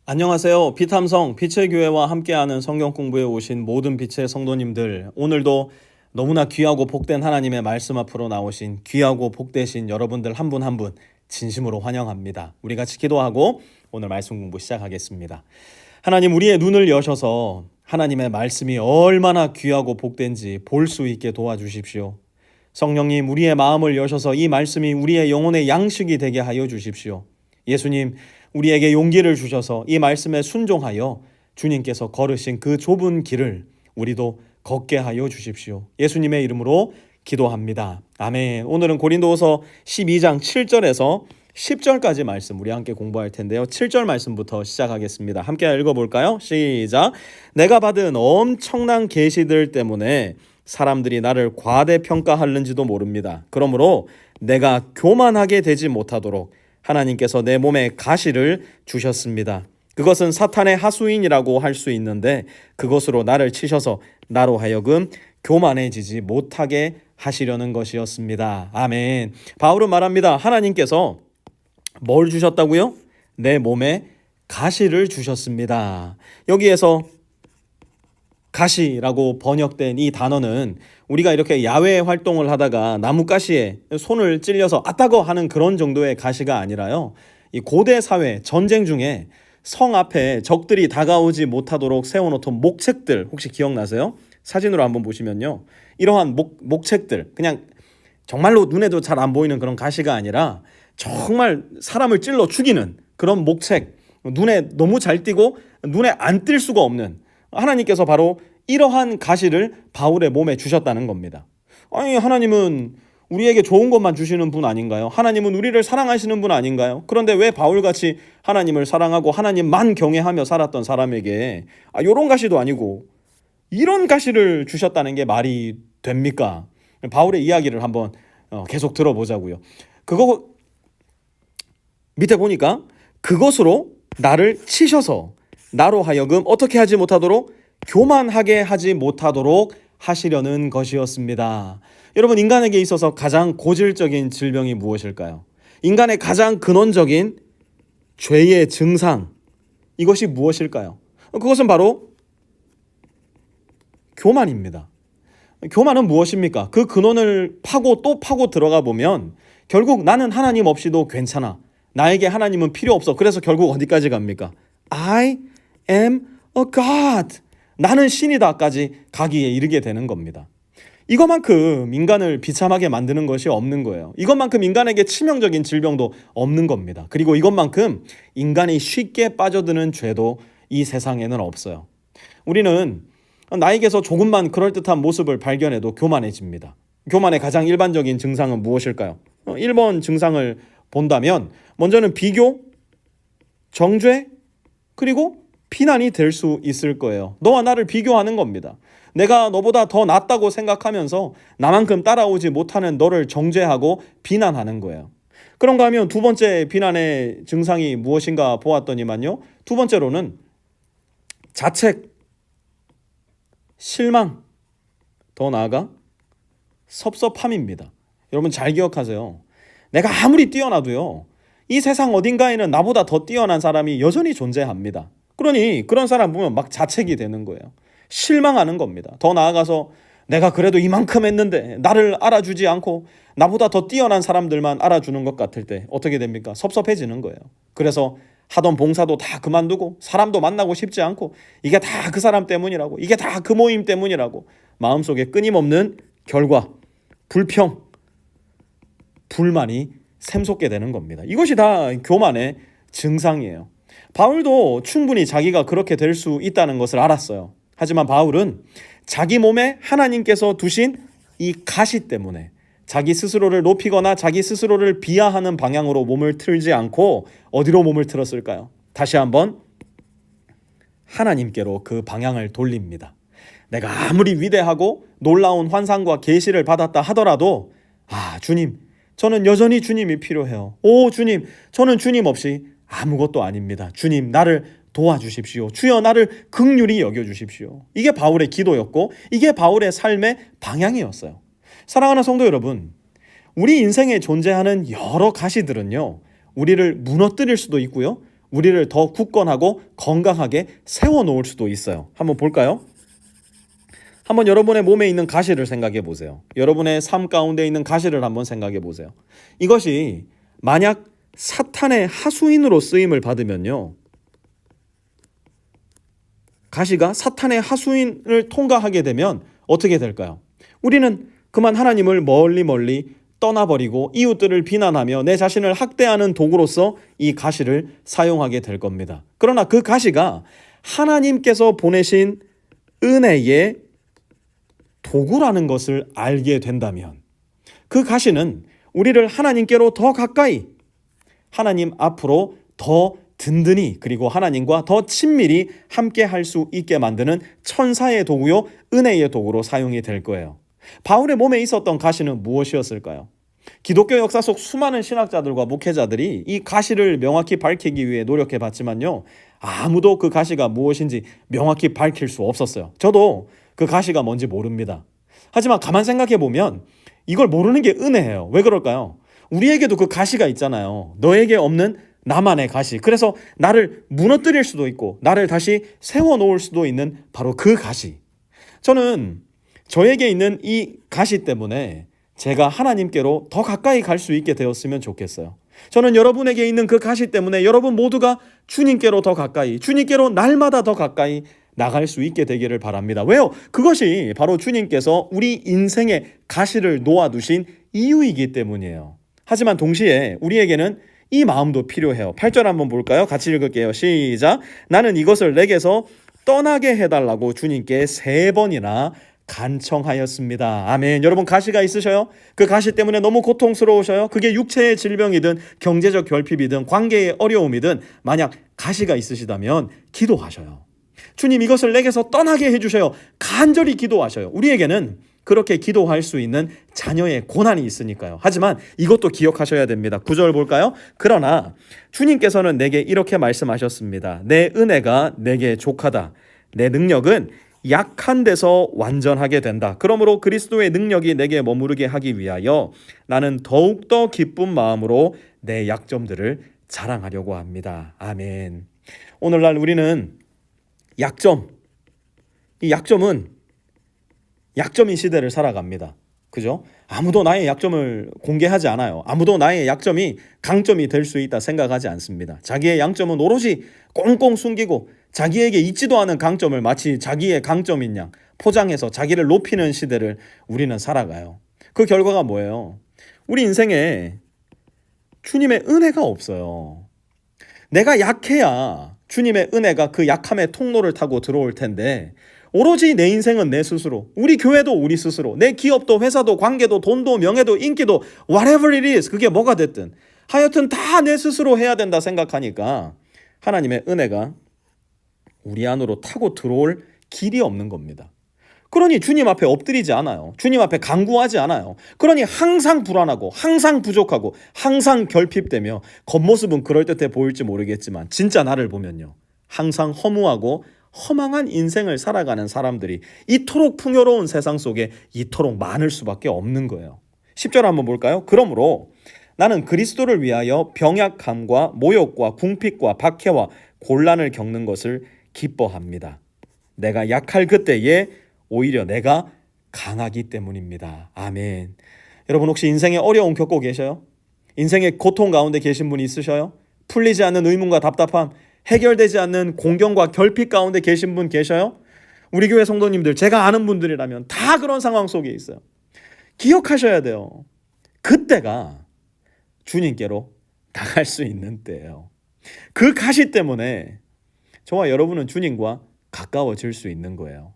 안녕하세요. 피탐성 빛의 교회와 함께하는 성경 공부에 오신 모든 빛의 성도님들, 오늘도 너무나 귀하고 복된 하나님의 말씀 앞으로 나오신 귀하고 복되신 여러분들 한 분 한 분 진심으로 환영합니다. 우리 같이 기도하고 오늘 말씀 공부 시작하겠습니다. 하나님, 우리의 눈을 여셔서 하나님의 말씀이 얼마나 귀하고 복된지 볼 수 있게 도와주십시오. 성령님, 우리의 마음을 여셔서 이 말씀이 우리의 영혼의 양식이 되게 하여 주십시오. 예수님, 우리에게 용기를 주셔서 이 말씀에 순종하여 주님께서 걸으신 그 좁은 길을 우리도 걷게 하여 주십시오. 예수님의 이름으로 기도합니다. 아멘. 오늘은 고린도후서 12장 7절에서 10절까지 말씀 우리 함께 공부할 텐데요. 7절 말씀부터 시작하겠습니다. 함께 읽어볼까요? 시작. 내가 받은 엄청난 계시들 때문에 사람들이 나를 과대평가하는지도 모릅니다. 그러므로 내가 교만하게 되지 못하도록 하나님께서 내 몸에 가시를 주셨습니다. 그것은 사탄의 하수인이라고 할 수 있는데 그것으로 나를 치셔서 나로 하여금 교만해지지 못하게 하시려는 것이었습니다. 아멘. 바울은 말합니다. 하나님께서 뭘 주셨다고요? 내 몸에 가시를 주셨습니다. 여기에서 가시라고 번역된 이 단어는 우리가 이렇게 야외 활동을 하다가 나뭇가시에 손을 찔려서 아따거 하는 그런 정도의 가시가 아니라요. 이 고대 사회 전쟁 중에 성 앞에 적들이 다가오지 못하도록 세워놓던 목책들 혹시 기억나세요? 사진으로 한번 보시면요. 이러한 목책들, 그냥 정말로 눈에도 잘 안 보이는 그런 가시가 아니라 정말 사람을 찔러 죽이는 그런 목책, 눈에 너무 잘 띄고 눈에 안 띌 수가 없는, 하나님께서 바로 이러한 가시를 바울의 몸에 주셨다는 겁니다. 아니, 하나님은 우리에게 좋은 것만 주시는 분 아닌가요? 하나님은 우리를 사랑하시는 분 아닌가요? 그런데 왜 바울같이 하나님을 사랑하고 하나님만 경외하며 살았던 사람에게 이런 가시도 아니고 이런 가시를 주셨다는 게 말이 됩니까? 바울의 이야기를 한번 계속 들어보자고요. 그거 밑에 보니까 그것으로 나를 치셔서 나로 하여금 어떻게 하지 못하도록 교만하게 하지 못하도록 하시려는 것이었습니다. 여러분, 인간에게 있어서 가장 고질적인 질병이 무엇일까요? 인간의 가장 근원적인 죄의 증상, 이것이 무엇일까요? 그것은 바로 교만입니다. 교만은 무엇입니까? 그 근원을 파고 또 파고 들어가 보면 결국 나는 하나님 없이도 괜찮아, 나에게 하나님은 필요 없어, 그래서 결국 어디까지 갑니까? I am a God. 나는 신이다까지 가기에 이르게 되는 겁니다. 이것만큼 인간을 비참하게 만드는 것이 없는 거예요. 이것만큼 인간에게 치명적인 질병도 없는 겁니다. 그리고 이것만큼 인간이 쉽게 빠져드는 죄도 이 세상에는 없어요. 우리는 나에게서 조금만 그럴듯한 모습을 발견해도 교만해집니다. 교만의 가장 일반적인 증상은 무엇일까요? 1번 증상을 본다면 먼저는 비교, 정죄, 그리고 비난이 될 수 있을 거예요. 너와 나를 비교하는 겁니다. 내가 너보다 더 낫다고 생각하면서 나만큼 따라오지 못하는 너를 정죄하고 비난하는 거예요. 그런가 하면 두 번째 비난의 증상이 무엇인가 보았더니만요. 두 번째로는 자책, 실망, 더 나아가 섭섭함입니다. 여러분 잘 기억하세요. 내가 아무리 뛰어나도요, 이 세상 어딘가에는 나보다 더 뛰어난 사람이 여전히 존재합니다. 그러니 그런 사람 보면 막 자책이 되는 거예요. 실망하는 겁니다. 더 나아가서 내가 그래도 이만큼 했는데 나를 알아주지 않고 나보다 더 뛰어난 사람들만 알아주는 것 같을 때 어떻게 됩니까? 섭섭해지는 거예요. 그래서 하던 봉사도 다 그만두고 사람도 만나고 싶지 않고 이게 다 그 사람 때문이라고, 이게 다 그 모임 때문이라고 마음속에 끊임없는 결과, 불평, 불만이 샘솟게 되는 겁니다. 이것이 다 교만의 증상이에요. 바울도 충분히 자기가 그렇게 될 수 있다는 것을 알았어요. 하지만 바울은 자기 몸에 하나님께서 두신 이 가시 때문에 자기 스스로를 높이거나 자기 스스로를 비하하는 방향으로 몸을 틀지 않고 어디로 몸을 틀었을까요? 다시 한번 하나님께로 그 방향을 돌립니다. 내가 아무리 위대하고 놀라운 환상과 계시를 받았다 하더라도 주님, 저는 여전히 주님이 필요해요. 오 주님, 저는 주님 없이 아무것도 아닙니다. 주님, 나를 도와주십시오. 주여, 나를 긍휼히 여겨주십시오. 이게 바울의 기도였고 이게 바울의 삶의 방향이었어요. 사랑하는 성도 여러분, 우리 인생에 존재하는 여러 가시들은요, 우리를 무너뜨릴 수도 있고요, 우리를 더 굳건하고 건강하게 세워놓을 수도 있어요. 한번 볼까요? 한번 여러분의 몸에 있는 가시를 생각해 보세요. 여러분의 삶 가운데 있는 가시를 한번 생각해 보세요. 이것이 만약 사탄의 하수인으로 쓰임을 받으면요, 가시가 사탄의 하수인을 통과하게 되면 어떻게 될까요? 우리는 그만 하나님을 멀리 떠나버리고 이웃들을 비난하며 내 자신을 학대하는 도구로서 이 가시를 사용하게 될 겁니다. 그러나 그 가시가 하나님께서 보내신 은혜의 도구라는 것을 알게 된다면 그 가시는 우리를 하나님께로 더 가까이, 하나님 앞으로 더 든든히, 그리고 하나님과 더 친밀히 함께 할 수 있게 만드는 천사의 도구요, 은혜의 도구로 사용이 될 거예요. 바울의 몸에 있었던 가시는 무엇이었을까요? 기독교 역사 속 수많은 신학자들과 목회자들이 이 가시를 명확히 밝히기 위해 노력해 봤지만요, 아무도 그 가시가 무엇인지 명확히 밝힐 수 없었어요. 저도 그 가시가 뭔지 모릅니다. 하지만 가만 생각해 보면 이걸 모르는 게 은혜예요. 왜 그럴까요? 우리에게도 그 가시가 있잖아요. 너에게 없는 나만의 가시. 그래서 나를 무너뜨릴 수도 있고 나를 다시 세워놓을 수도 있는 바로 그 가시. 저는 저에게 있는 이 가시 때문에 제가 하나님께로 더 가까이 갈 수 있게 되었으면 좋겠어요. 저는 여러분에게 있는 그 가시 때문에 여러분 모두가 주님께로 더 가까이, 주님께로 날마다 더 가까이 나갈 수 있게 되기를 바랍니다. 왜요? 그것이 바로 주님께서 우리 인생에 가시를 놓아두신 이유이기 때문이에요. 하지만 동시에 우리에게는 이 마음도 필요해요. 8절 한번 볼까요? 같이 읽을게요. 시작. 나는 이것을 내게서 떠나게 해달라고 주님께 3번이나 간청하였습니다. 아멘. 여러분 가시가 있으셔요? 그 가시 때문에 너무 고통스러우셔요? 그게 육체의 질병이든 경제적 결핍이든 관계의 어려움이든 만약 가시가 있으시다면 기도하셔요. 주님 이것을 내게서 떠나게 해주셔요. 간절히 기도하셔요. 우리에게는 그렇게 기도할 수 있는 자녀의 고난이 있으니까요. 하지만 이것도 기억하셔야 됩니다. 9절 볼까요? 그러나 주님께서는 내게 이렇게 말씀하셨습니다. 내 은혜가 내게 족하다. 내 능력은 약한 데서 완전하게 된다. 그러므로 그리스도의 능력이 내게 머무르게 하기 위하여 나는 더욱더 기쁜 마음으로 내 약점들을 자랑하려고 합니다. 아멘. 오늘날 우리는 이 약점은 약점인 시대를 살아갑니다. 그죠? 아무도 나의 약점을 공개하지 않아요. 아무도 나의 약점이 강점이 될 수 있다 생각하지 않습니다. 자기의 양점은 오로지 꽁꽁 숨기고 자기에게 있지도 않은 강점을 마치 자기의 강점인 양 포장해서 자기를 높이는 시대를 우리는 살아가요. 그 결과가 뭐예요? 우리 인생에 주님의 은혜가 없어요. 내가 약해야 주님의 은혜가 그 약함의 통로를 타고 들어올 텐데 오로지 내 인생은 내 스스로, 우리 교회도 우리 스스로, 내 기업도 회사도 관계도 돈도 명예도 인기도 whatever it is, 그게 뭐가 됐든 하여튼 다 내 스스로 해야 된다 생각하니까 하나님의 은혜가 우리 안으로 타고 들어올 길이 없는 겁니다. 그러니 주님 앞에 엎드리지 않아요. 주님 앞에 간구하지 않아요. 그러니 항상 불안하고 항상 부족하고 항상 결핍되며 겉모습은 그럴듯해 보일지 모르겠지만 진짜 나를 보면요, 항상 허무하고 허망한 인생을 살아가는 사람들이 이토록 풍요로운 세상 속에 이토록 많을 수밖에 없는 거예요. 10절 한번 볼까요? 그러므로 나는 그리스도를 위하여 병약함과 모욕과 궁핍과 박해와 곤란을 겪는 것을 기뻐합니다. 내가 약할 그때에 오히려 내가 강하기 때문입니다. 아멘. 여러분 혹시 인생에 어려움 겪고 계셔요? 인생의 고통 가운데 계신 분이 있으셔요? 풀리지 않는 의문과 답답함, 해결되지 않는 공경과 결핍 가운데 계신 분 계셔요? 우리 교회 성도님들, 제가 아는 분들이라면 다 그런 상황 속에 있어요. 기억하셔야 돼요. 그때가 주님께로 나갈 수 있는 때예요. 그 가시 때문에 저와 여러분은 주님과 가까워질 수 있는 거예요.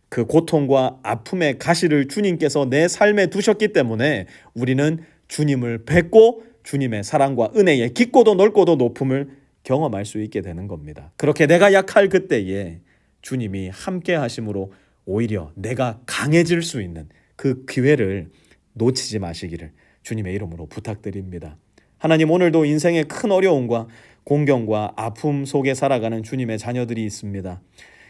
그 고통과 아픔의 가시를 주님께서 내 삶에 두셨기 때문에 우리는 주님을 뵙고 주님의 사랑과 은혜의 깊고도 넓고도 높음을 경험할 수 있게 되는 겁니다. 그렇게 내가 약할 그때에 주님이 함께 하심으로 오히려 내가 강해질 수 있는 그 기회를 놓치지 마시기를 주님의 이름으로 부탁드립니다. 하나님, 오늘도 인생의 큰 어려움과 공경과 아픔 속에 살아가는 주님의 자녀들이 있습니다.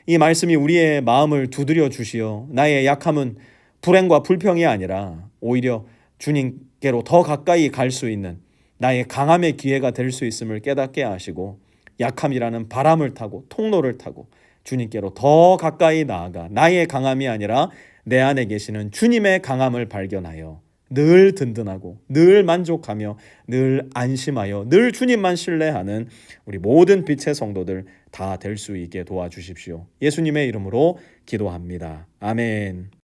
이 말씀이 우리의 마음을 두드려 주시어 나의 약함은 불행과 불평이 아니라 오히려 주님께로 더 가까이 갈 수 있는 나의 강함의 기회가 될 수 있음을 깨닫게 하시고 약함이라는 바람을 타고 통로를 타고 주님께로 더 가까이 나아가 나의 강함이 아니라 내 안에 계시는 주님의 강함을 발견하여 늘 든든하고 늘 만족하며 늘 안심하여 늘 주님만 신뢰하는 우리 모든 빛의 성도들 다 될 수 있게 도와주십시오. 예수님의 이름으로 기도합니다. 아멘.